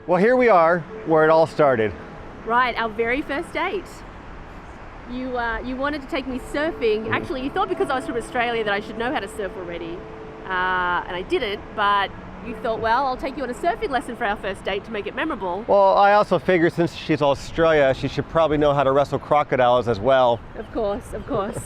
Well, here we are where it all started. Right, our very first date. You wanted to take me surfing. Actually, you thought because I was from Australia that I should know how to surf already, and I didn't. But you thought, well, I'll take you on a surfing lesson for our first date to make it memorable. Well, I also figured since she's Australia, she should probably know how to wrestle crocodiles as well. Of course, of course.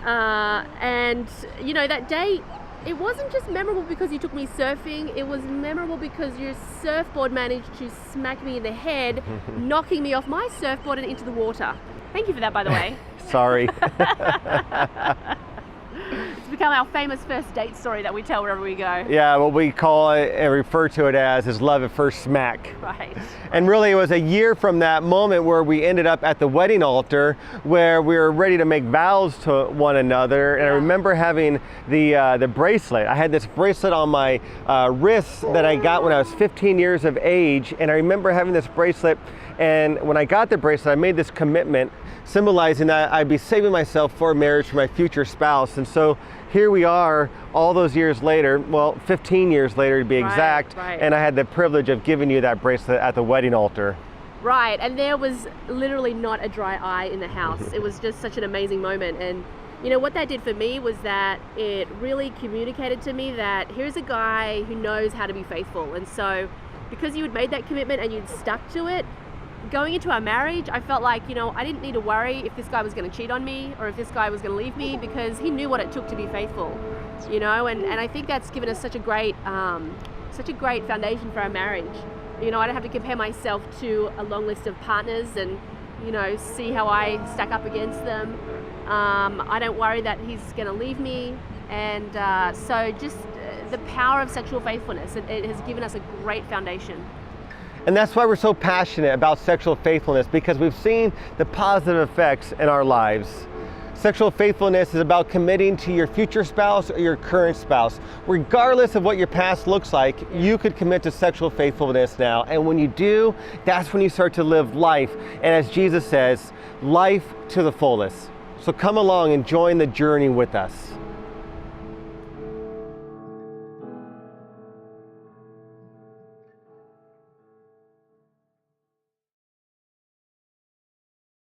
And you know, that day, it wasn't just memorable because you took me surfing, it was memorable because your surfboard managed to smack me in the head, knocking me off my surfboard and into the water. Thank you for that, by the way. Sorry. It's become our famous first date story that we tell wherever we go. Yeah, what we call it and refer to it as is love at first smack. Right. And really it was a year from that moment where we ended up at the wedding altar where we were ready to make vows to one another. And I remember having the bracelet. I had this bracelet on my wrist that I got when I was 15 years of age. And I remember having this bracelet, and when I got the bracelet, I made this commitment symbolizing that I'd be saving myself for marriage for my future spouse. And so here we are all those years later, well, 15 years later to be exact, right. And I had the privilege of giving you that bracelet at the wedding altar. Right, and there was literally not a dry eye in the house. It was just such an amazing moment. And you know what that did for me was that it really communicated to me that here's a guy who knows how to be faithful. And so because you had made that commitment and you'd stuck to it, going into our marriage, I felt like, you know, I didn't need to worry if this guy was going to cheat on me or if this guy was going to leave me, because he knew what it took to be faithful, you know, and I think that's given us such a great foundation for our marriage. You know, I don't have to compare myself to a long list of partners and, you know, see how I stack up against them. I don't worry that he's going to leave me, and so just the power of sexual faithfulness, it has given us a great foundation. And that's why we're so passionate about sexual faithfulness, because we've seen the positive effects in our lives. Sexual faithfulness is about committing to your future spouse or your current spouse. Regardless of what your past looks like, you could commit to sexual faithfulness now. And when you do, that's when you start to live life. And as Jesus says, life to the fullest. So come along and join the journey with us.